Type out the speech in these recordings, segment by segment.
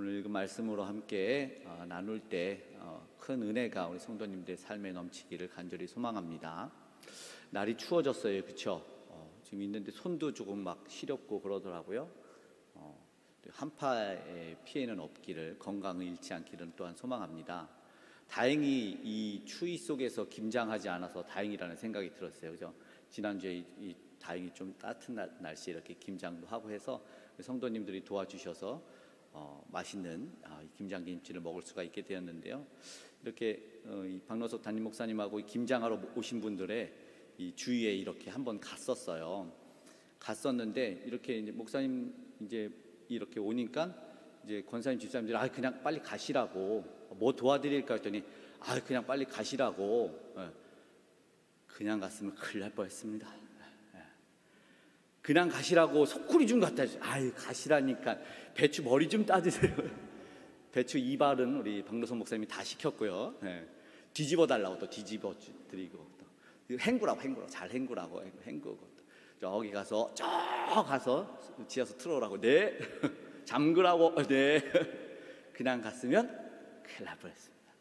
오늘 그 말씀으로 함께 나눌 때 큰 은혜가 우리 성도님들의 삶에 넘치기를 간절히 소망합니다. 날이 추워졌어요, 그렇죠? 지금 있는데 손도 조금 막 시렵고 그러더라고요. 한파의 피해는 없기를, 건강을 잃지 않기를 또한 소망합니다. 다행히 이 추위 속에서 김장하지 않아서 다행이라는 생각이 들었어요. 그죠? 지난주에 다행히 좀 따뜻한 날씨에 이렇게 김장도 하고 해서 성도님들이 도와주셔서 맛있는 김장김치를 먹을 수가 있게 되었는데요. 이렇게 이 박노석 담임 목사님하고 김장하러 오신 분들의 이 주위에 이렇게 한번 갔었는데 이렇게 이제 목사님 이제 이렇게 오니까 이제 권사님 집사님들이 그냥 빨리 가시라고, 뭐 도와드릴까 했더니 그냥 빨리 가시라고. 그냥 갔으면 큰일 날 뻔했습니다. 그냥 가시라고 소쿠리 좀 갖다 주세요. 가시라니까 배추 머리 좀 따주세요. 배추 이발은 우리 박노선 목사님이 다 시켰고요. 뒤집어 달라고 또 뒤집어 드리고, 또 헹구라고 잘 헹구라고 헹구고, 저기 가서 지하서 틀어오라고, 네. 잠그라고, 네. 그냥 갔으면 큰일 날 뻔했습니다.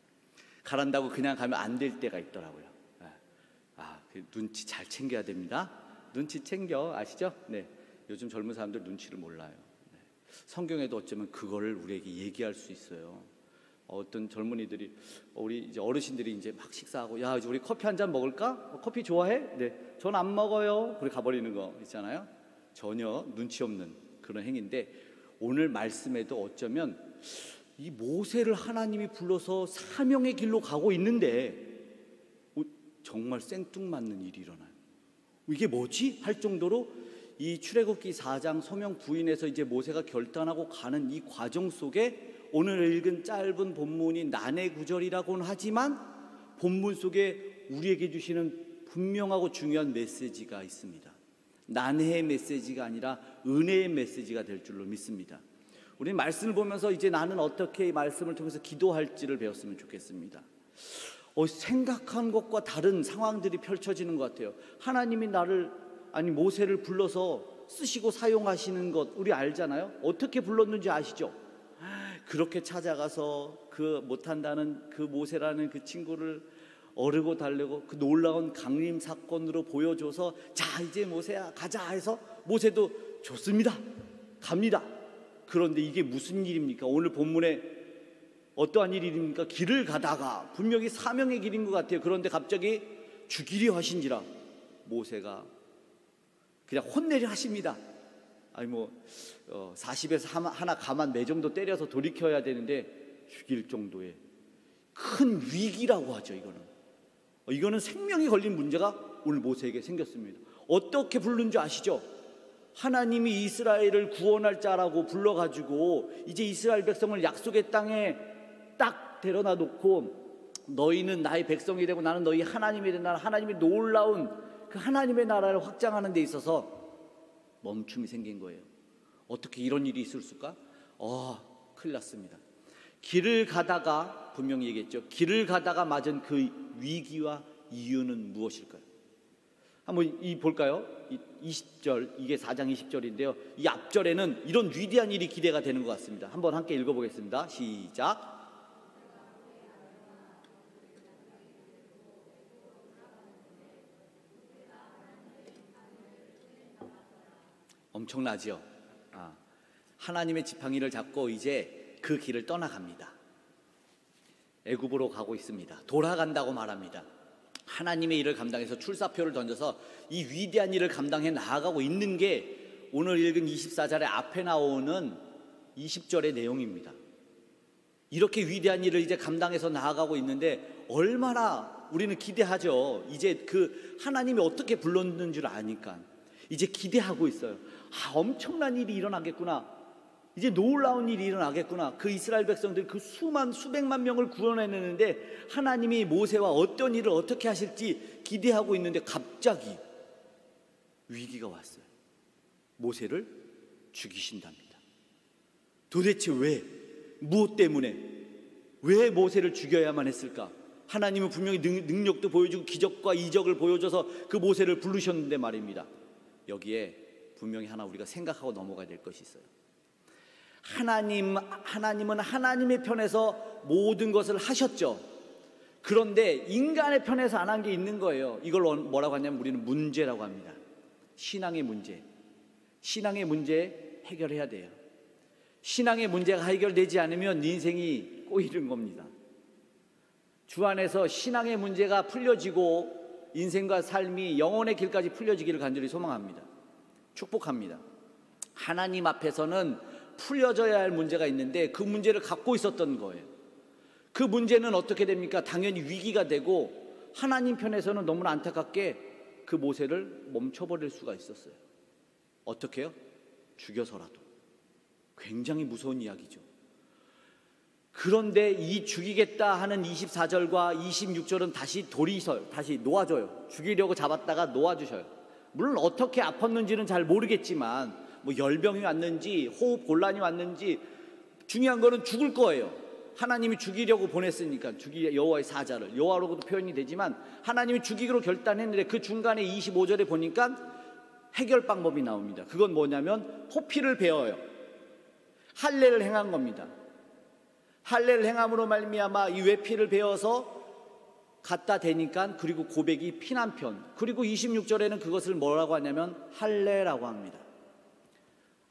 가란다고 그냥 가면 안 될 때가 있더라고요. 그 눈치 잘 챙겨야 됩니다. 눈치 챙겨, 아시죠? 네. 요즘 젊은 사람들 눈치를 몰라요. 네. 성경에도 어쩌면 그거를 우리에게 얘기할 수 있어요. 어떤 젊은이들이, 우리 이제 어르신들이 이제 막 식사하고, 이제 우리 커피 한 잔 먹을까? 커피 좋아해? 네. 전 안 먹어요. 그래 가버리는 거 있잖아요. 전혀 눈치 없는 그런 행위인데, 오늘 말씀에도 어쩌면 이 모세를 하나님이 불러서 사명의 길로 가고 있는데 정말 생뚱맞는 일이 일어나요. 이게 뭐지? 할 정도로 이 출애굽기 4장 소명 부인에서 이제 모세가 결단하고 가는 이 과정 속에 오늘 읽은 짧은 본문이 난해 구절이라고는 하지만 본문 속에 우리에게 주시는 분명하고 중요한 메시지가 있습니다. 난해의 메시지가 아니라 은혜의 메시지가 될 줄로 믿습니다. 우리 말씀을 보면서 이제 나는 어떻게 이 말씀을 통해서 기도할지를 배웠으면 좋겠습니다. 생각한 것과 다른 상황들이 펼쳐지는 것 같아요. 하나님이 모세를 불러서 쓰시고 사용하시는 것 우리 알잖아요. 어떻게 불렀는지 아시죠? 그렇게 찾아가서 그 못한다는 그 모세라는 그 친구를 어르고 달래고 그 놀라운 강림 사건으로 보여줘서, 자 이제 모세야 가자 해서 모세도 좋습니다, 갑니다. 그런데 이게 무슨 일입니까? 오늘 본문에 어떠한 일입니까? 길을 가다가 분명히 사명의 길인 것 같아요. 그런데 갑자기 죽이려 하신지라 모세가 그냥 혼내려 하십니다. 40에서 하나 가만 매 정도 때려서 돌이켜야 되는데 죽일 정도의 큰 위기라고 하죠. 이거는 생명이 걸린 문제가 오늘 모세에게 생겼습니다. 어떻게 부른 줄 아시죠? 하나님이 이스라엘을 구원할 자라고 불러가지고 이제 이스라엘 백성을 약속의 땅에 딱 데려다 놓고, 너희는 나의 백성이 되고 나는 너희 하나님이 된다. 하나님이 놀라운 그 하나님의 나라를 확장하는 데 있어서 멈춤이 생긴 거예요. 어떻게 이런 일이 있을 수가? 큰일 났습니다. 길을 가다가, 분명히 얘기했죠. 길을 가다가 맞은 그 위기와 이유는 무엇일까요? 한번 볼까요? 20절, 이게 4장 20절인데요. 이 앞절에는 이런 위대한 일이 기대가 되는 것 같습니다. 한번 함께 읽어보겠습니다. 시작. 엄청나죠? 하나님의 지팡이를 잡고 이제 그 길을 떠나갑니다. 애굽으로 가고 있습니다. 돌아간다고 말합니다. 하나님의 일을 감당해서 출사표를 던져서 이 위대한 일을 감당해 나아가고 있는 게 오늘 읽은 24절의 앞에 나오는 20절의 내용입니다. 이렇게 위대한 일을 이제 감당해서 나아가고 있는데 얼마나 우리는 기대하죠. 이제 그 하나님이 어떻게 불렀는 줄 아니까 이제 기대하고 있어요. 엄청난 일이 일어나겠구나. 이제 놀라운 일이 일어나겠구나. 그 이스라엘 백성들 그 수백만 명을 구원해내는데 하나님이 모세와 어떤 일을 어떻게 하실지 기대하고 있는데 갑자기 위기가 왔어요. 모세를 죽이신답니다. 도대체 왜? 무엇 때문에? 왜 모세를 죽여야만 했을까? 하나님은 분명히 능력도 보여주고 기적과 이적을 보여줘서 그 모세를 부르셨는데 말입니다. 여기에 분명히 하나 우리가 생각하고 넘어가야 될 것이 있어요. 하나님은 하나님의 편에서 모든 것을 하셨죠. 그런데 인간의 편에서 안 한 게 있는 거예요. 이걸 뭐라고 하냐면 우리는 문제라고 합니다. 신앙의 문제. 신앙의 문제 해결해야 돼요. 신앙의 문제가 해결되지 않으면 인생이 꼬이는 겁니다. 주 안에서 신앙의 문제가 풀려지고 인생과 삶이 영혼의 길까지 풀려지기를 간절히 소망합니다. 축복합니다. 하나님 앞에서는 풀려져야 할 문제가 있는데 그 문제를 갖고 있었던 거예요. 그 문제는 어떻게 됩니까? 당연히 위기가 되고 하나님 편에서는 너무나 안타깝게 그 모세를 멈춰버릴 수가 있었어요. 어떻게 해요? 죽여서라도. 굉장히 무서운 이야기죠. 그런데 이 죽이겠다 하는 24절과 26절은 다시 놓아줘요. 죽이려고 잡았다가 놓아주셔요. 물론 어떻게 아팠는지는 잘 모르겠지만 뭐 열병이 왔는지 호흡 곤란이 왔는지 중요한 거는 죽을 거예요. 하나님이 죽이려고 보냈으니까 여호와의 사자를 여호와로도 표현이 되지만 하나님이 죽이기로 결단했는데 그 중간에 25절에 보니까 해결 방법이 나옵니다. 그건 뭐냐면 포피를 베어요. 할례를 행한 겁니다. 할례를 행함으로 말미암아 이 외피를 베어서 갖다 대니까 그리고 고백이 피난편. 그리고 26절에는 그것을 뭐라고 하냐면 할례라고 합니다.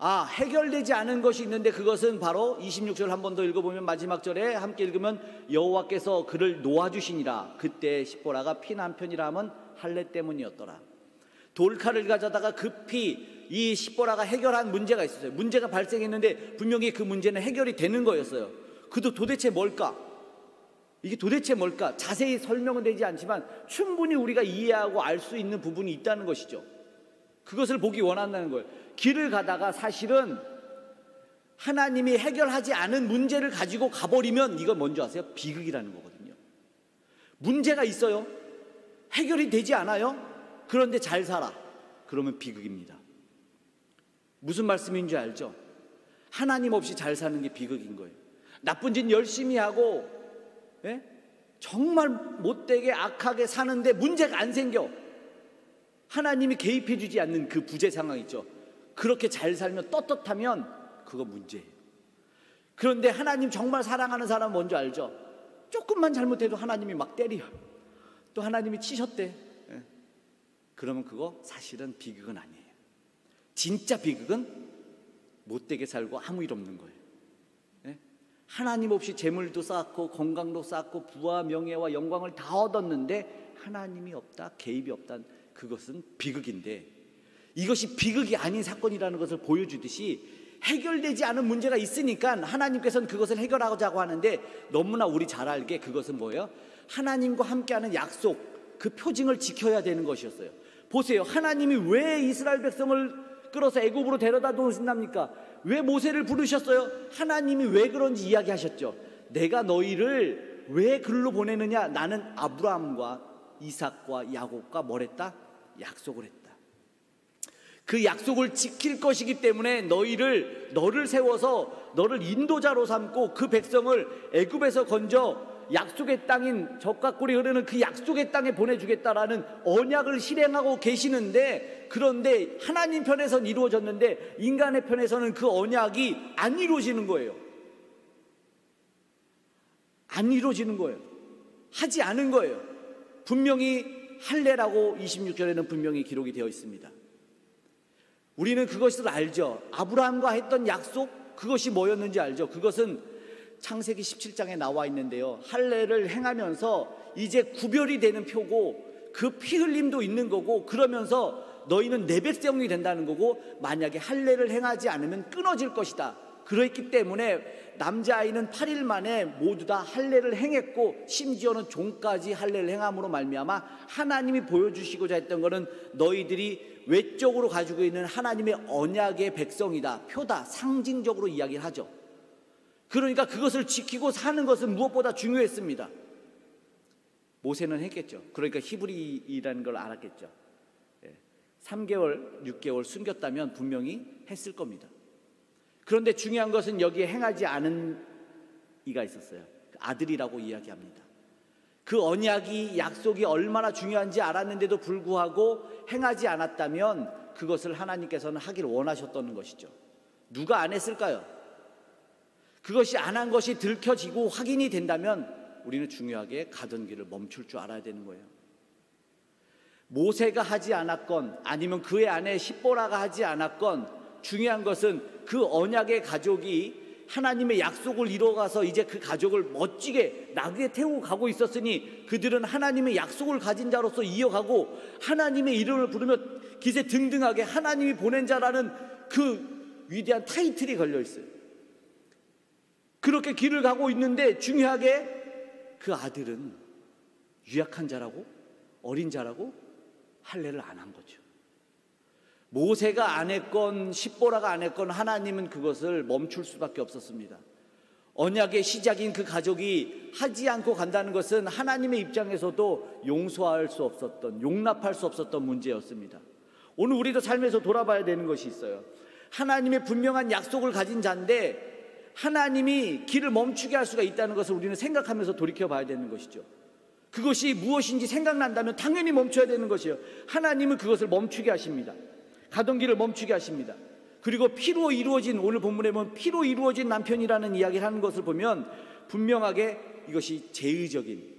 해결되지 않은 것이 있는데 그것은 바로 26절 한 번 더 읽어보면 마지막 절에 함께 읽으면 여호와께서 그를 놓아주시니라. 그때 십보라가 피난편이라 하면 할례 때문이었더라. 돌칼을 가져다가 급히 이 십보라가 해결한 문제가 있었어요. 문제가 발생했는데 분명히 그 문제는 해결이 되는 거였어요. 그도 도대체 뭘까? 이게 도대체 뭘까? 자세히 설명은 되지 않지만 충분히 우리가 이해하고 알 수 있는 부분이 있다는 것이죠. 그것을 보기 원한다는 거예요. 길을 가다가 사실은 하나님이 해결하지 않은 문제를 가지고 가버리면 이건 뭔지 아세요? 비극이라는 거거든요. 문제가 있어요. 해결이 되지 않아요. 그런데 잘 살아. 그러면 비극입니다. 무슨 말씀인지 알죠? 하나님 없이 잘 사는 게 비극인 거예요. 나쁜 짓 열심히 하고 정말 못되게 악하게 사는데 문제가 안 생겨. 하나님이 개입해 주지 않는 그 부재 상황 있죠. 그렇게 잘 살면 떳떳하면 그거 문제예요. 그런데 하나님 정말 사랑하는 사람은 뭔지 알죠? 조금만 잘못해도 하나님이 막 때려. 또 하나님이 치셨대. 그러면 그거 사실은 비극은 아니에요. 진짜 비극은 못되게 살고 아무 일 없는 거예요. 하나님 없이 재물도 쌓고 건강도 쌓고 부와 명예와 영광을 다 얻었는데 하나님이 없다, 개입이 없다. 그것은 비극인데 이것이 비극이 아닌 사건이라는 것을 보여주듯이 해결되지 않은 문제가 있으니까 하나님께서는 그것을 해결하자고 하는데 너무나 우리 잘 알게 그것은 뭐예요? 하나님과 함께하는 약속, 그 표징을 지켜야 되는 것이었어요. 보세요. 하나님이 왜 이스라엘 백성을 끌어서 애굽으로 데려다 놓으신답니까? 왜 모세를 부르셨어요? 하나님이 왜 그런지 이야기하셨죠. 내가 너희를 왜 글로 보내느냐? 나는 아브라함과 이삭과 야곱과 뭘 했다? 약속을 했다. 그 약속을 지킬 것이기 때문에 너를 세워서 너를 인도자로 삼고 그 백성을 애굽에서 건져 약속의 땅인 젖과 꿀이 흐르는 그 약속의 땅에 보내주겠다라는 언약을 실행하고 계시는데, 그런데 하나님 편에서는 이루어졌는데 인간의 편에서는 그 언약이 안 이루어지는 거예요. 안 이루어지는 거예요. 하지 않은 거예요. 분명히 할례라고 26절에는 분명히 기록이 되어 있습니다. 우리는 그것을 알죠. 아브라함과 했던 약속, 그것이 뭐였는지 알죠. 그것은 창세기 17장에 나와 있는데요. 할례를 행하면서 이제 구별이 되는 표고 그 피 흘림도 있는 거고, 그러면서 너희는 내 백성이 된다는 거고, 만약에 할례를 행하지 않으면 끊어질 것이다. 그랬기 때문에 남자아이는 8일 만에 모두 다 할례를 행했고, 심지어는 종까지 할례를 행함으로 말미암아 하나님이 보여주시고자 했던 것은 너희들이 외적으로 가지고 있는 하나님의 언약의 백성이다, 표다, 상징적으로 이야기를 하죠. 그러니까 그것을 지키고 사는 것은 무엇보다 중요했습니다. 모세는 했겠죠. 그러니까 히브리라는 걸 알았겠죠. 3개월, 6개월 숨겼다면 분명히 했을 겁니다. 그런데 중요한 것은 여기에 행하지 않은 이가 있었어요. 아들이라고 이야기합니다. 그 언약이, 약속이 얼마나 중요한지 알았는데도 불구하고 행하지 않았다면 그것을 하나님께서는 하길 원하셨던 것이죠. 누가 안 했을까요? 그것이 안 한 것이 들켜지고 확인이 된다면 우리는 중요하게 가던 길을 멈출 줄 알아야 되는 거예요. 모세가 하지 않았건 아니면 그의 아내 십보라가 하지 않았건 중요한 것은 그 언약의 가족이 하나님의 약속을 이뤄가서 이제 그 가족을 멋지게 나그네 태우고 가고 있었으니 그들은 하나님의 약속을 가진 자로서 이어가고 하나님의 이름을 부르며 기세 등등하게 하나님이 보낸 자라는 그 위대한 타이틀이 걸려 있어요. 그렇게 길을 가고 있는데 중요하게 그 아들은 유약한 자라고 어린 자라고 할례를 안 한 거죠. 모세가 안 했건 십보라가 안 했건 하나님은 그것을 멈출 수밖에 없었습니다. 언약의 시작인 그 가족이 하지 않고 간다는 것은 하나님의 입장에서도 용서할 수 없었던, 용납할 수 없었던 문제였습니다. 오늘 우리도 삶에서 돌아봐야 되는 것이 있어요. 하나님의 분명한 약속을 가진 자인데 하나님이 길을 멈추게 할 수가 있다는 것을 우리는 생각하면서 돌이켜봐야 되는 것이죠. 그것이 무엇인지 생각난다면 당연히 멈춰야 되는 것이에요. 하나님은 그것을 멈추게 하십니다. 가던 길을 멈추게 하십니다. 그리고 피로 이루어진, 오늘 본문에 보면 피로 이루어진 남편이라는 이야기를 하는 것을 보면 분명하게 이것이 제의적인,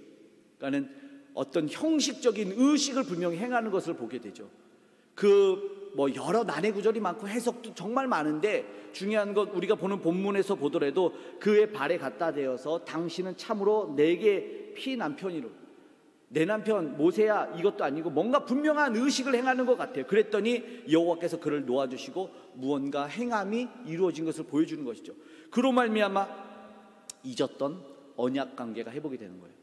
그러니까는 어떤 형식적인 의식을 분명히 행하는 것을 보게 되죠. 여러 난해 구절이 많고 해석도 정말 많은데 중요한 건 우리가 보는 본문에서 보더라도 그의 발에 갖다 대어서 당신은 참으로 내게 피 남편이로, 내 남편 모세야, 이것도 아니고 뭔가 분명한 의식을 행하는 것 같아요. 그랬더니 여호와께서 그를 놓아주시고 무언가 행함이 이루어진 것을 보여주는 것이죠. 그로 말미암아 잊었던 언약 관계가 회복이 되는 거예요.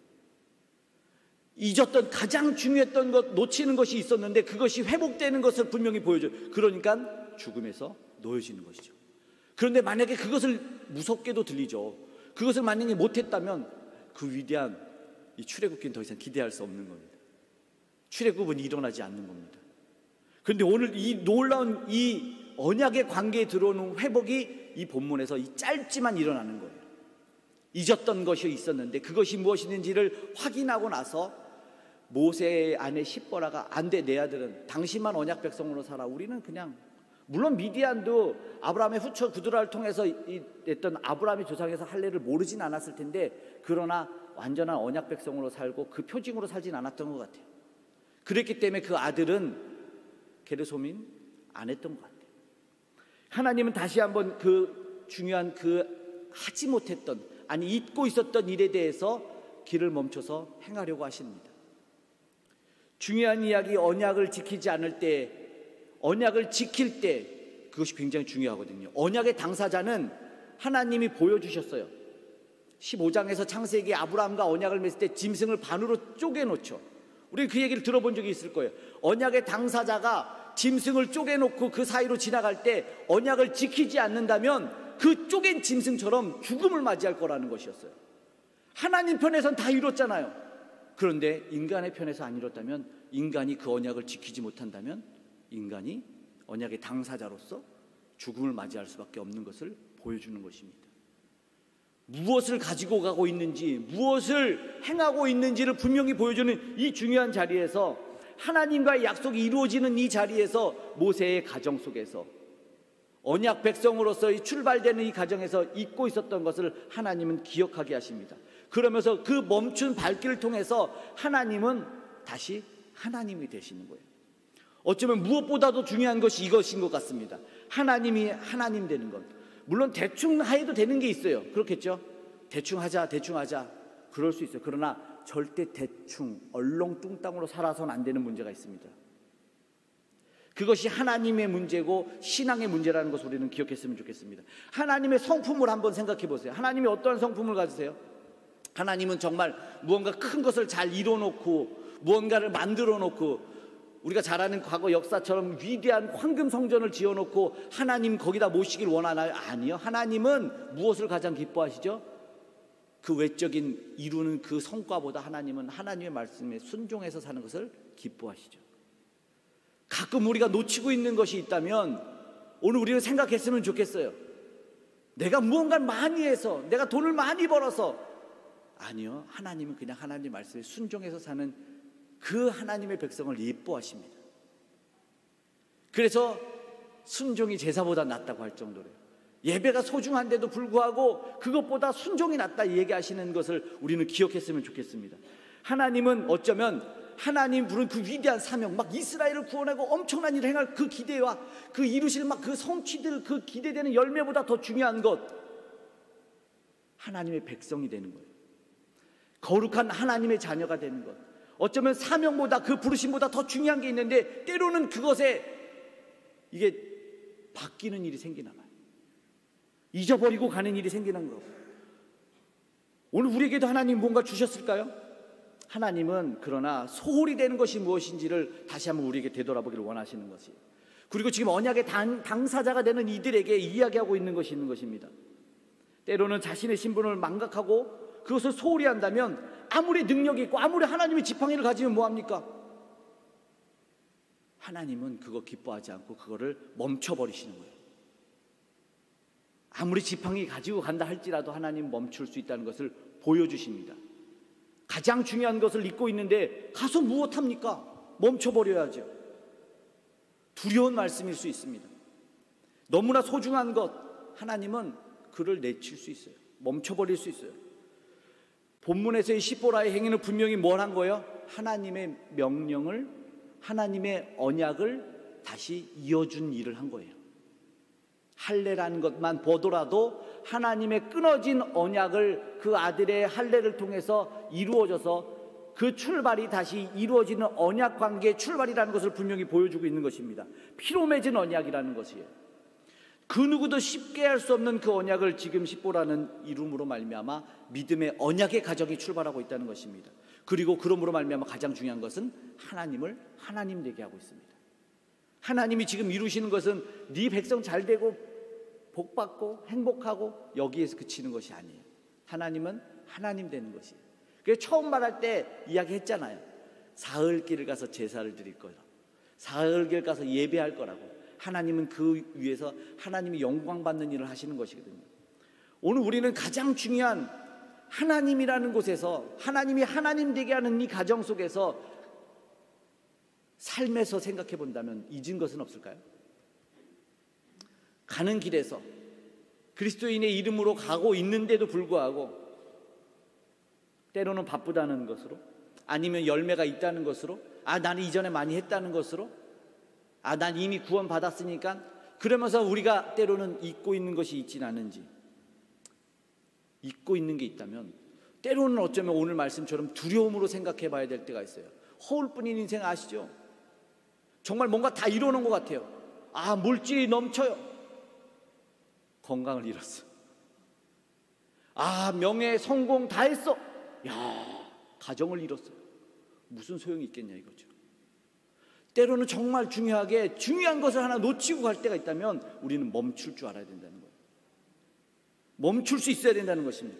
잊었던 가장 중요했던 것, 놓치는 것이 있었는데 그것이 회복되는 것을 분명히 보여줘요. 그러니까 죽음에서 놓여지는 것이죠. 그런데 만약에 그것을 무섭게도 들리죠. 그것을 만약에 못했다면 그 위대한 이 출애굽기는 더 이상 기대할 수 없는 겁니다. 출애굽은 일어나지 않는 겁니다. 그런데 오늘 이 놀라운 이 언약의 관계에 들어오는 회복이 이 본문에서 이 짧지만 일어나는 거예요. 잊었던 것이 있었는데 그것이 무엇이든지를 확인하고 나서 모세의 아내 십보라가 안 돼, 내 아들은 당신만 언약 백성으로 살아. 우리는 그냥, 물론 미디안도 아브라함의 후처 구드라를 통해서 했던 아브라함의 조상에서 할례를 모르진 않았을 텐데 그러나 완전한 언약 백성으로 살고 그 표징으로 살진 않았던 것 같아요. 그랬기 때문에 그 아들은 게르솜인 안 했던 것 같아요. 하나님은 다시 한번 그 중요한 그 하지 못했던, 아니 잊고 있었던 일에 대해서 길을 멈춰서 행하려고 하십니다. 중요한 이야기, 언약을 지키지 않을 때, 언약을 지킬 때 그것이 굉장히 중요하거든요. 언약의 당사자는 하나님이 보여주셨어요. 15장에서 창세기 아브라함과 언약을 맺을 때 짐승을 반으로 쪼개놓죠. 우리 그 얘기를 들어본 적이 있을 거예요. 언약의 당사자가 짐승을 쪼개놓고 그 사이로 지나갈 때 언약을 지키지 않는다면 그 쪼갠 짐승처럼 죽음을 맞이할 거라는 것이었어요. 하나님 편에선 다 이뤘잖아요. 그런데 인간의 편에서 안 이뤘다면, 인간이 그 언약을 지키지 못한다면 인간이 언약의 당사자로서 죽음을 맞이할 수밖에 없는 것을 보여주는 것입니다. 무엇을 가지고 가고 있는지, 무엇을 행하고 있는지를 분명히 보여주는 이 중요한 자리에서, 하나님과의 약속이 이루어지는 이 자리에서, 모세의 가정 속에서, 언약 백성으로서 출발되는 이 가정에서 잊고 있었던 것을 하나님은 기억하게 하십니다. 그러면서 그 멈춘 발길을 통해서 하나님은 다시 하나님이 되시는 거예요. 어쩌면 무엇보다도 중요한 것이 이것인 것 같습니다. 하나님이 하나님 되는 것. 물론 대충 해도 되는 게 있어요. 그렇겠죠? 대충 하자 그럴 수 있어요. 그러나 절대 대충 얼렁뚱땅으로 살아서는 안 되는 문제가 있습니다. 그것이 하나님의 문제고 신앙의 문제라는 것을 우리는 기억했으면 좋겠습니다. 하나님의 성품을 한번 생각해 보세요. 하나님이 어떠한 성품을 가지세요? 하나님은 정말 무언가 큰 것을 잘 이뤄놓고 무언가를 만들어 놓고, 우리가 잘 아는 과거 역사처럼 위대한 황금 성전을 지어놓고 하나님 거기다 모시길 원하나요? 아니요. 하나님은 무엇을 가장 기뻐하시죠? 그 외적인 이루는 그 성과보다 하나님은 하나님의 말씀에 순종해서 사는 것을 기뻐하시죠. 가끔 우리가 놓치고 있는 것이 있다면 오늘 우리는 생각했으면 좋겠어요. 내가 무언가를 많이 해서, 내가 돈을 많이 벌어서. 아니요. 하나님은 그냥 하나님 말씀에 순종해서 사는 그 하나님의 백성을 예뻐하십니다. 그래서 순종이 제사보다 낫다고 할 정도로요. 예배가 소중한데도 불구하고 그것보다 순종이 낫다 얘기하시는 것을 우리는 기억했으면 좋겠습니다. 하나님은 어쩌면 하나님 부른 그 위대한 사명, 막 이스라엘을 구원하고 엄청난 일을 행할 그 기대와 그 이루실 막 그 성취들, 그 기대되는 열매보다 더 중요한 것, 하나님의 백성이 되는 거예요. 거룩한 하나님의 자녀가 되는 것. 어쩌면 사명보다, 그 부르심보다 더 중요한 게 있는데 때로는 그것에 이게 바뀌는 일이 생기나 봐요. 잊어버리고 가는 일이 생기는 거고. 오늘 우리에게도 하나님 뭔가 주셨을까요? 하나님은 그러나 소홀히 되는 것이 무엇인지를 다시 한번 우리에게 되돌아보기를 원하시는 것이에요. 그리고 지금 언약의 당사자가 되는 이들에게 이야기하고 있는 것이 있는 것입니다. 때로는 자신의 신분을 망각하고 그것을 소홀히 한다면 아무리 능력이 있고 아무리 하나님의 지팡이를 가지면 뭐합니까? 하나님은 그거 기뻐하지 않고 그거를 멈춰버리시는 거예요. 아무리 지팡이 가지고 간다 할지라도 하나님 멈출 수 있다는 것을 보여주십니다. 가장 중요한 것을 잊고 있는데 가서 무엇합니까? 멈춰버려야죠. 두려운 말씀일 수 있습니다. 너무나 소중한 것, 하나님은 그를 내칠 수 있어요. 멈춰버릴 수 있어요. 본문에서의 십보라의 행위는 분명히 뭘 한 거예요? 하나님의 명령을, 하나님의 언약을 다시 이어준 일을 한 거예요. 할례라는 것만 보더라도 하나님의 끊어진 언약을 그 아들의 할례를 통해서 이루어져서 그 출발이 다시 이루어지는 언약 관계의 출발이라는 것을 분명히 보여주고 있는 것입니다. 피로 맺은 언약이라는 것이에요. 그 누구도 쉽게 할 수 없는 그 언약을 지금 십보라는 이름으로 말미암아 믿음의 언약의 가정이 출발하고 있다는 것입니다. 그리고 그러므로 말미암아 가장 중요한 것은 하나님을 하나님 되게 하고 있습니다. 하나님이 지금 이루시는 것은 네 백성 잘 되고 복받고 행복하고 여기에서 그치는 것이 아니에요. 하나님은 하나님 되는 것이에요. 그래서 처음 말할 때 이야기했잖아요. 사흘길을 가서 제사를 드릴 거예요. 사흘길 가서 예배할 거라고. 하나님은 그 위에서 하나님이 영광 받는 일을 하시는 것이거든요. 오늘 우리는 가장 중요한 하나님이라는 곳에서 하나님이 하나님 되게 하는 이 가정 속에서 삶에서 생각해 본다면 잊은 것은 없을까요? 가는 길에서 그리스도인의 이름으로 가고 있는데도 불구하고 때로는 바쁘다는 것으로, 아니면 열매가 있다는 것으로, 나는 이전에 많이 했다는 것으로, 난 이미 구원 받았으니까, 그러면서 우리가 때로는 잊고 있는 것이 있진 않은지, 잊고 있는 게 있다면 때로는 어쩌면 오늘 말씀처럼 두려움으로 생각해 봐야 될 때가 있어요. 허울뿐인 인생 아시죠? 정말 뭔가 다 이뤄놓은 것 같아요. 물질이 넘쳐요. 건강을 잃었어. 명예, 성공 다 했어. 가정을 잃었어요. 무슨 소용이 있겠냐 이거죠. 때로는 정말 중요한 것을 하나 놓치고 갈 때가 있다면 우리는 멈출 줄 알아야 된다는 거예요. 멈출 수 있어야 된다는 것입니다.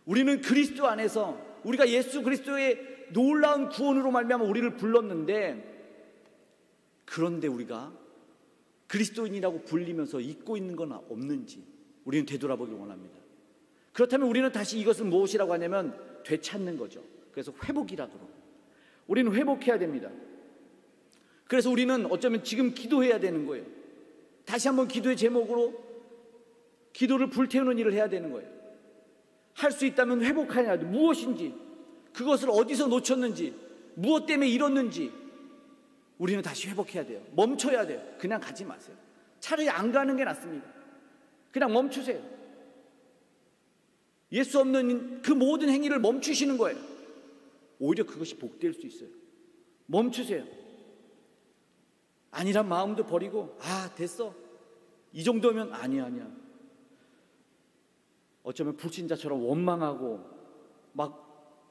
우리는 그리스도 안에서, 우리가 예수 그리스도의 놀라운 구원으로 말미암아 우리를 불렀는데, 그런데 우리가 그리스도인이라고 불리면서 잊고 있는 건 없는지 우리는 되돌아보길 원합니다. 그렇다면 우리는 다시 이것을 무엇이라고 하냐면 되찾는 거죠. 그래서 회복이라고 그러고, 우리는 회복해야 됩니다. 그래서 우리는 어쩌면 지금 기도해야 되는 거예요. 다시 한번 기도의 제목으로 기도를 불태우는 일을 해야 되는 거예요. 할 수 있다면 회복하냐, 무엇인지, 그것을 어디서 놓쳤는지, 무엇 때문에 잃었는지 우리는 다시 회복해야 돼요. 멈춰야 돼요. 그냥 가지 마세요. 차라리 안 가는 게 낫습니다. 그냥 멈추세요. 예수 없는 그 모든 행위를 멈추시는 거예요. 오히려 그것이 복될 수 있어요. 멈추세요. 아니란 마음도 버리고, 됐어, 이 정도면 아니야. 어쩌면 불신자처럼 원망하고,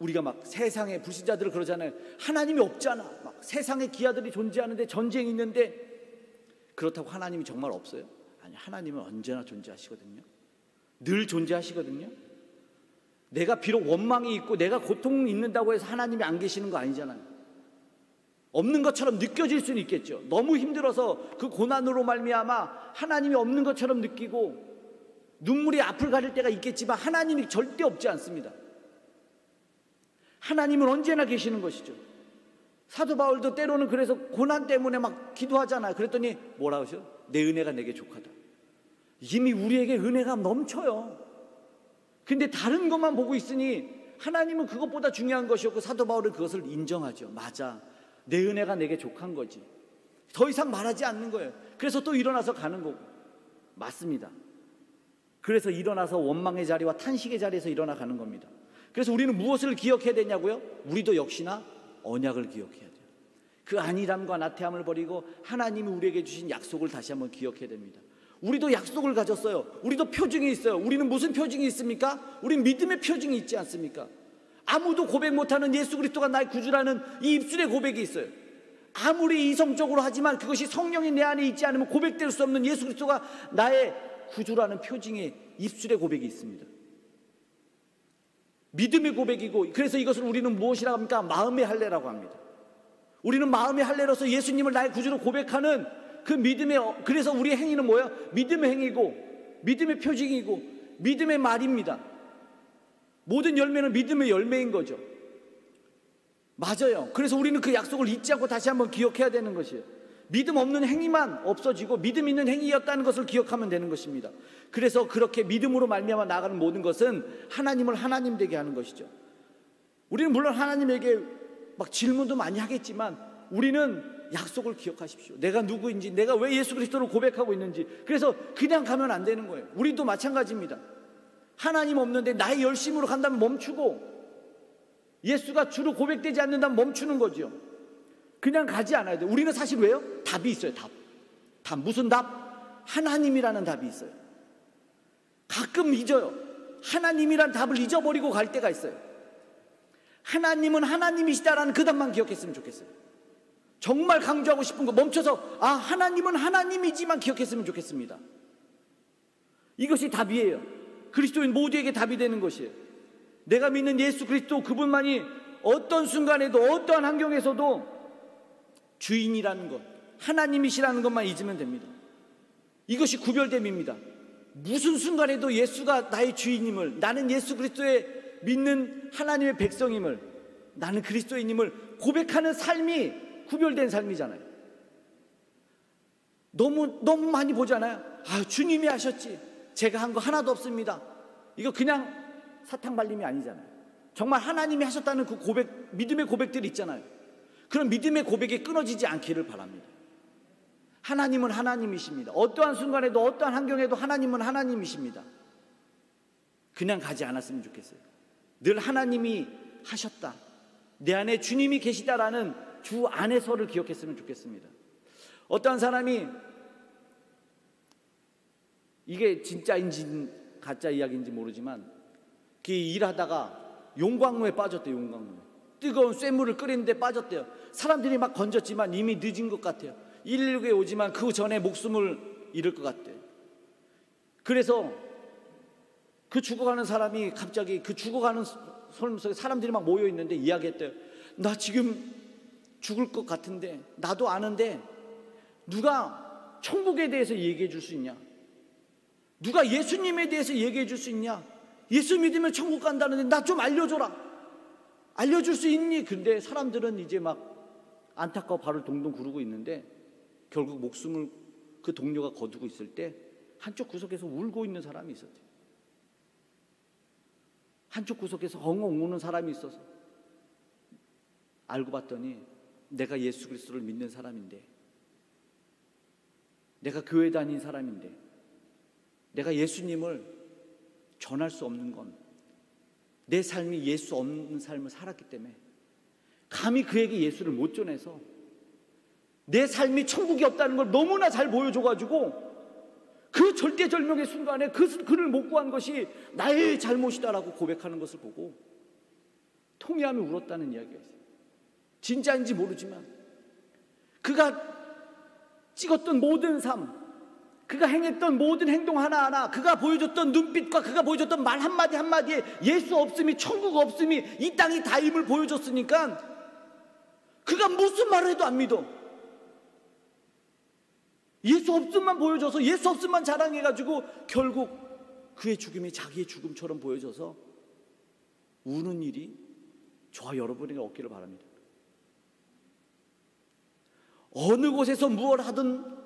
우리가 세상의 불신자들을 그러잖아요. 하나님이 없잖아. 세상의 기아들이 존재하는데, 전쟁이 있는데, 그렇다고 하나님이 정말 없어요? 아니, 하나님은 언제나 존재하시거든요. 늘 존재하시거든요. 내가 비록 원망이 있고 내가 고통이 있는다고 해서 하나님이 안 계시는 거 아니잖아요. 없는 것처럼 느껴질 수는 있겠죠. 너무 힘들어서 그 고난으로 말미암아 하나님이 없는 것처럼 느끼고 눈물이 앞을 가릴 때가 있겠지만 하나님이 절대 없지 않습니다. 하나님은 언제나 계시는 것이죠. 사도 바울도 때로는 그래서 고난 때문에 막 기도하잖아요. 그랬더니 뭐라고 하셔? 내 은혜가 내게 족하다. 이미 우리에게 은혜가 넘쳐요. 근데 다른 것만 보고 있으니 하나님은 그것보다 중요한 것이었고, 사도 바울은 그것을 인정하죠. 맞아, 내 은혜가 내게 족한 거지. 더 이상 말하지 않는 거예요. 그래서 또 일어나서 가는 거고. 맞습니다. 그래서 일어나서 원망의 자리와 탄식의 자리에서 일어나 가는 겁니다. 그래서 우리는 무엇을 기억해야 되냐고요? 우리도 역시나 언약을 기억해야 돼요. 그 안일함과 나태함을 버리고 하나님이 우리에게 주신 약속을 다시 한번 기억해야 됩니다. 우리도 약속을 가졌어요. 우리도 표징이 있어요. 우리는 무슨 표징이 있습니까? 우린 믿음의 표징이 있지 않습니까? 아무도 고백 못하는 예수 그리스도가 나의 구주라는 이 입술의 고백이 있어요. 아무리 이성적으로 하지만 그것이 성령이 내 안에 있지 않으면 고백될 수 없는 예수 그리스도가 나의 구주라는 표징의 입술의 고백이 있습니다. 믿음의 고백이고, 그래서 이것을 우리는 무엇이라고 합니까? 마음의 할례라고 합니다. 우리는 마음의 할례로서 예수님을 나의 구주로 고백하는 그 믿음의, 그래서 우리의 행위는 뭐예요? 믿음의 행위고, 믿음의 표징이고, 믿음의 말입니다. 모든 열매는 믿음의 열매인 거죠. 맞아요. 그래서 우리는 그 약속을 잊지 않고 다시 한번 기억해야 되는 것이에요. 믿음 없는 행위만 없어지고 믿음 있는 행위였다는 것을 기억하면 되는 것입니다. 그래서 그렇게 믿음으로 말미암아 나가는 모든 것은 하나님을 하나님 되게 하는 것이죠. 우리는 물론 하나님에게 막 질문도 많이 하겠지만 우리는 약속을 기억하십시오. 내가 누구인지, 내가 왜 예수 그리스도를 고백하고 있는지. 그래서 그냥 가면 안 되는 거예요. 우리도 마찬가지입니다. 하나님 없는데 나의 열심으로 간다면 멈추고, 예수가 주로 고백되지 않는다면 멈추는 거죠. 그냥 가지 않아야 돼요. 우리는 사실 왜요? 답이 있어요. 답. 무슨 답? 하나님이라는 답이 있어요. 가끔 잊어요. 하나님이란 답을 잊어버리고 갈 때가 있어요. 하나님은 하나님이시다라는 그 답만 기억했으면 좋겠어요. 정말 강조하고 싶은 거 멈춰서, 아, 하나님은 하나님이지만 기억했으면 좋겠습니다. 이것이 답이에요. 그리스도인 모두에게 답이 되는 것이에요. 내가 믿는 예수 그리스도 그분만이 어떤 순간에도 어떠한 환경에서도 주인이라는 것, 하나님이시라는 것만 잊으면 됩니다. 이것이 구별됨입니다. 무슨 순간에도 예수가 나의 주인임을, 나는 예수 그리스도의 믿는 하나님의 백성임을, 나는 그리스도인임을 고백하는 삶이 구별된 삶이잖아요. 너무 많이 보잖아요. 아, 주님이 하셨지, 제가 한 거 하나도 없습니다. 이거 그냥 사탕 발림이 아니잖아요. 정말 하나님이 하셨다는 그 고백, 믿음의 고백들이 있잖아요. 그런 믿음의 고백이 끊어지지 않기를 바랍니다. 하나님은 하나님이십니다. 어떠한 순간에도 어떠한 환경에도 하나님은 하나님이십니다. 그냥 가지 않았으면 좋겠어요. 늘 하나님이 하셨다, 내 안에 주님이 계시다라는 주 안에서를 기억했으면 좋겠습니다. 어떠한 사람이, 이게 진짜인지 가짜 이야기인지 모르지만 일하다가 용광로에 빠졌대요. 용광로에 뜨거운 쇠물을 끓이는데 빠졌대요. 사람들이 막 건졌지만 이미 늦은 것 같아요. 119에 오지만 그 전에 목숨을 잃을 것 같대요. 그래서 그 죽어가는 사람이 갑자기 그 죽어가는 삶 속에 사람들이 막 모여 있는데 이야기했대요. 나 지금 죽을 것 같은데, 나도 아는데 누가 천국에 대해서 얘기해 줄 수 있냐? 누가 예수님에 대해서 얘기해 줄 수 있냐? 예수 믿으면 천국 간다는데 나 좀 알려줘라. 알려줄 수 있니? 근데 사람들은 이제 막 안타까워 발을 동동 구르고 있는데, 결국 목숨을 그 동료가 거두고 있을 때 한쪽 구석에서 울고 있는 사람이 있었대요. 한쪽 구석에서 엉엉 우는 사람이 있어서 알고 봤더니 내가 예수 그리스도를 믿는 사람인데, 내가 교회 다닌 사람인데, 내가 예수님을 전할 수 없는 건 내 삶이 예수 없는 삶을 살았기 때문에 감히 그에게 예수를 못 전해서 내 삶이 천국이 없다는 걸 너무나 잘 보여줘가지고 그 절대절명의 순간에 그를 못 구한 것이 나의 잘못이다라고 고백하는 것을 보고 통회하며 울었다는 이야기가 있어요. 진짜인지 모르지만 그가 찍었던 모든 삶, 그가 행했던 모든 행동 하나하나, 그가 보여줬던 눈빛과 그가 보여줬던 말 한마디 한마디에 예수 없음이, 천국 없음이, 이 땅이 다임을 보여줬으니까 그가 무슨 말을 해도 안 믿어. 예수 없음만 보여줘서, 예수 없음만 자랑해가지고 결국 그의 죽음이 자기의 죽음처럼 보여져서 우는 일이 저와 여러분에게 없기를 바랍니다. 어느 곳에서 무엇을 하든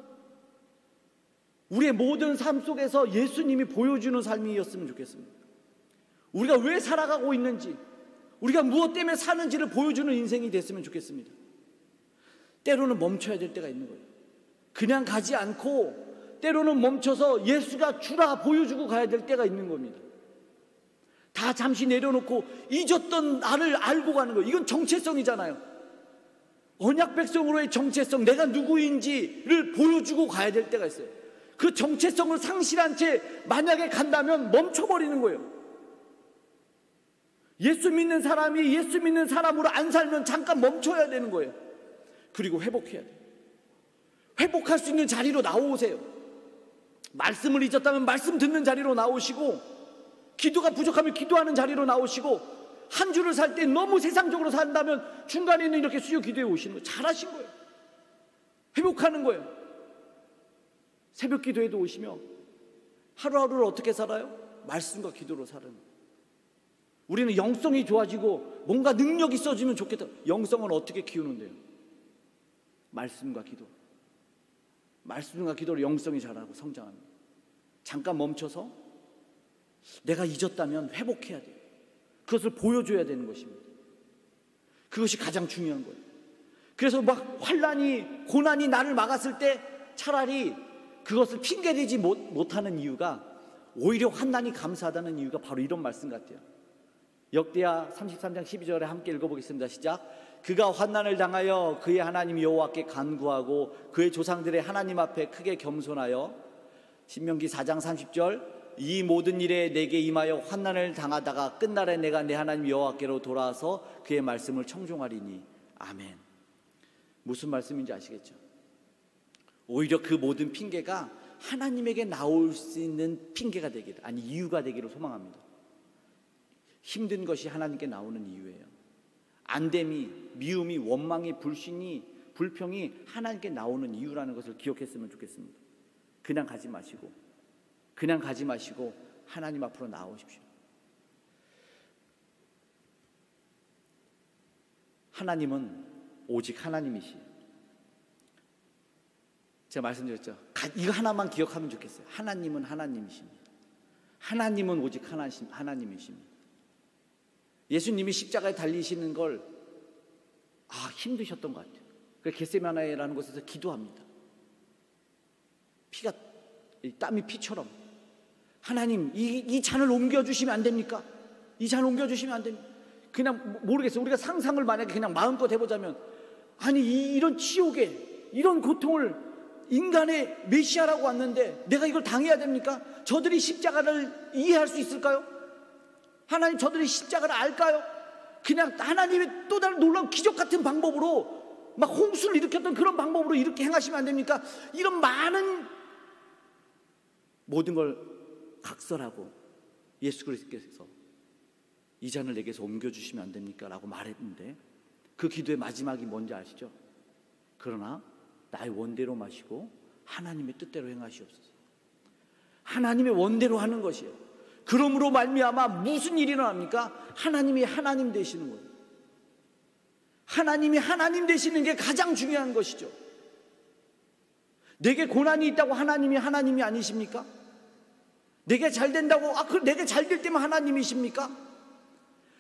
우리의 모든 삶 속에서 예수님이 보여주는 삶이었으면 좋겠습니다. 우리가 왜 살아가고 있는지, 우리가 무엇 때문에 사는지를 보여주는 인생이 됐으면 좋겠습니다. 때로는 멈춰야 될 때가 있는 거예요. 그냥 가지 않고 때로는 멈춰서 예수가 주라 보여주고 가야 될 때가 있는 겁니다. 다 잠시 내려놓고 잊었던 나를 알고 가는 거예요. 이건 정체성이잖아요. 언약 백성으로의 정체성, 내가 누구인지를 보여주고 가야 될 때가 있어요. 그 정체성을 상실한 채 만약에 간다면 멈춰버리는 거예요. 예수 믿는 사람이 예수 믿는 사람으로 안 살면 잠깐 멈춰야 되는 거예요. 그리고 회복해야 돼요. 회복할 수 있는 자리로 나오세요. 말씀을 잊었다면 말씀 듣는 자리로 나오시고, 기도가 부족하면 기도하는 자리로 나오시고, 한 주를 살 때 너무 세상적으로 산다면 중간에는 이렇게 수요 기도에 오시는 거예요. 잘하신 거예요. 회복하는 거예요. 새벽 기도에도 오시며 하루하루를 어떻게 살아요? 말씀과 기도로 사는 거예요. 우리는 영성이 좋아지고 뭔가 능력이 있어지면 좋겠다. 영성은 어떻게 키우는데요? 말씀과 기도. 말씀과 기도로 영성이 자라고 성장합니다. 잠깐 멈춰서 내가 잊었다면 회복해야 돼요. 그것을 보여줘야 되는 것입니다. 그것이 가장 중요한 거예요. 그래서 막 환난이, 고난이 나를 막았을 때 차라리 그것을 핑계대지 못하는 이유가, 오히려 환난이 감사하다는 이유가 바로 이런 말씀 같아요. 역대하 33장 12절에 함께 읽어보겠습니다. 시작. 그가 환난을 당하여 그의 하나님 여호와께 간구하고 그의 조상들의 하나님 앞에 크게 겸손하여, 신명기 4장 30절, 이 모든 일에 내게 임하여 환난을 당하다가 끝날에 내가 내 하나님 여호와께로 돌아와서 그의 말씀을 청종하리니. 아멘. 무슨 말씀인지 아시겠죠? 오히려 그 모든 핑계가 하나님에게 나올 수 있는 핑계가 되기를, 아니 이유가 되기를 소망합니다. 힘든 것이 하나님께 나오는 이유예요. 안됨이, 미움이, 원망이, 불신이, 불평이 하나님께 나오는 이유라는 것을 기억했으면 좋겠습니다. 그냥 가지 마시고 하나님 앞으로 나오십시오. 하나님은 오직 하나님이시에요. 제가 말씀드렸죠. 이거 하나만 기억하면 좋겠어요. 하나님은 하나님이십니다. 하나님은 오직 하나님이십니다. 예수님이 십자가에 달리시는 걸 힘드셨던 것 같아요. 그래서 겟세마네라는 곳에서 기도합니다. 땀이 피처럼, 하나님 이 잔을 옮겨주시면 안 됩니까? 이 잔을 옮겨주시면 안 됩니까? 그냥 모르겠어요. 우리가 상상을 만약에 그냥 마음껏 해보자면, 아니 이런 치욕에, 이런 고통을 인간의 메시아라고 왔는데 내가 이걸 당해야 됩니까? 저들이 십자가를 이해할 수 있을까요? 하나님, 저들이 십자가를 알까요? 그냥 하나님의 또 다른 놀라운 기적 같은 방법으로, 막 홍수를 일으켰던 그런 방법으로 이렇게 행하시면 안 됩니까? 이런 많은 모든 걸 각설하고 예수 그리스도께서 이 잔을 내게서 옮겨주시면 안 됩니까? 라고 말했는데, 그 기도의 마지막이 뭔지 아시죠? 그러나 나의 원대로 마시고 하나님의 뜻대로 행하시옵소서. 하나님의 원대로 하는 것이에요. 그러므로 말미암아 무슨 일이 일어납니까? 하나님이 하나님 되시는 거예요. 하나님이 하나님 되시는 게 가장 중요한 것이죠. 내게 고난이 있다고 하나님이 하나님이 아니십니까? 내게 잘 된다고 내게 잘 될 때만 하나님이십니까?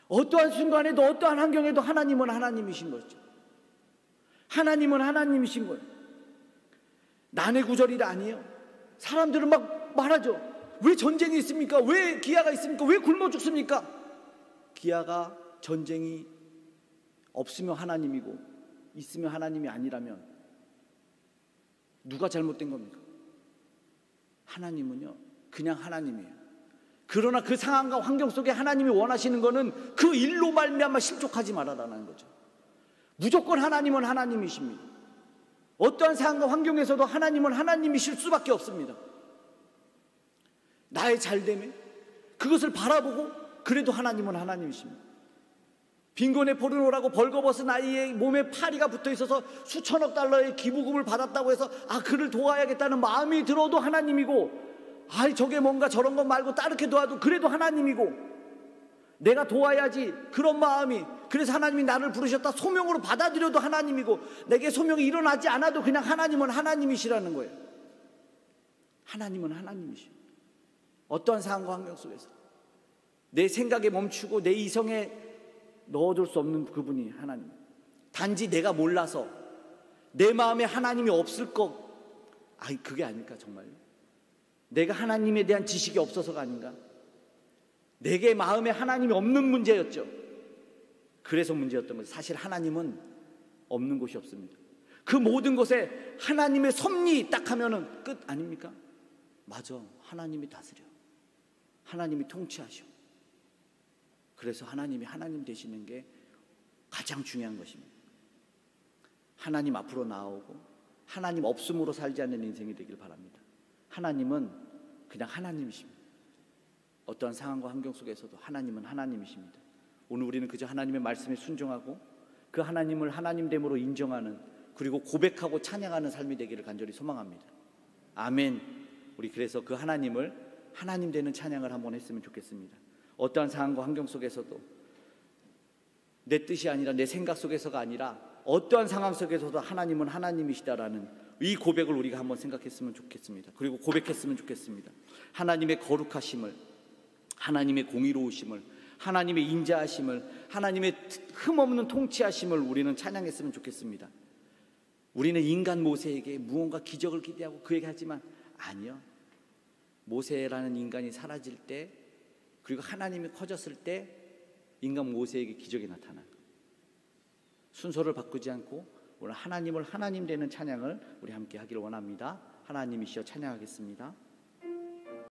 어떠한 순간에도 어떠한 환경에도 하나님은 하나님이신 거죠. 하나님은 하나님이신 거예요. 난의 구절이 아니에요. 사람들은 막 말하죠. 왜 전쟁이 있습니까? 왜 기아가 있습니까? 왜 굶어 죽습니까? 기아가, 전쟁이 없으면 하나님이고 있으면 하나님이 아니라면 누가 잘못된 겁니까? 하나님은요, 그냥 하나님이에요. 그러나 그 상황과 환경 속에 하나님이 원하시는 것은 그 일로 말미암아 실족하지 말아라는 거죠. 무조건 하나님은 하나님이십니다. 어떠한 상황과 환경에서도 하나님은 하나님이실 수밖에 없습니다. 나의 잘됨에 그것을 바라보고, 그래도 하나님은 하나님이십니다. 빈곤에 포르노라고 벌거벗은 아이의 몸에 파리가 붙어있어서 수천억 달러의 기부금을 받았다고 해서 그를 도와야겠다는 마음이 들어도 하나님이고, 저게 뭔가 저런 것 말고 다르게 도와도 그래도 하나님이고, 내가 도와야지 그런 마음이, 그래서 하나님이 나를 부르셨다 소명으로 받아들여도 하나님이고, 내게 소명이 일어나지 않아도 그냥 하나님은 하나님이시라는 거예요. 하나님은 하나님이시오. 어떠한 상황과 환경 속에서 내 생각에 멈추고 내 이성에 넣어둘 수 없는 그분이 하나님. 단지 내가 몰라서 내 마음에 하나님이 없을 것, 그게 아닐까 정말요? 내가 하나님에 대한 지식이 없어서가 아닌가? 내게 마음에 하나님이 없는 문제였죠. 그래서 문제였던 거죠. 사실 하나님은 없는 곳이 없습니다. 그 모든 곳에 하나님의 섭리 딱 하면은 끝 아닙니까? 맞아, 하나님이 다스려, 하나님이 통치하셔. 그래서 하나님이 하나님 되시는 게 가장 중요한 것입니다. 하나님 앞으로 나오고 하나님 없음으로 살지 않는 인생이 되길 바랍니다. 하나님은 그냥 하나님이십니다. 어떠한 상황과 환경 속에서도 하나님은 하나님이십니다. 오늘 우리는 그저 하나님의 말씀에 순종하고 그 하나님을 하나님됨으로 인정하는, 그리고 고백하고 찬양하는 삶이 되기를 간절히 소망합니다. 아멘. 우리 그래서 그 하나님을 하나님 되는 찬양을 한번 했으면 좋겠습니다. 어떠한 상황과 환경 속에서도 내 뜻이 아니라 내 생각 속에서가 아니라 어떠한 상황 속에서도 하나님은 하나님이시다라는 이 고백을 우리가 한번 생각했으면 좋겠습니다. 그리고 고백했으면 좋겠습니다. 하나님의 거룩하심을, 하나님의 공의로우심을, 하나님의 인자하심을, 하나님의 흠없는 통치하심을 우리는 찬양했으면 좋겠습니다. 우리는 인간 모세에게 무언가 기적을 기대하고 그에게 하지만 아니요, 모세라는 인간이 사라질 때, 그리고 하나님이 커졌을 때 인간 모세에게 기적이 나타나요. 순서를 바꾸지 않고 오늘 하나님을 하나님 되는 찬양을 우리 함께 하기를 원합니다. 하나님이시여 찬양하겠습니다.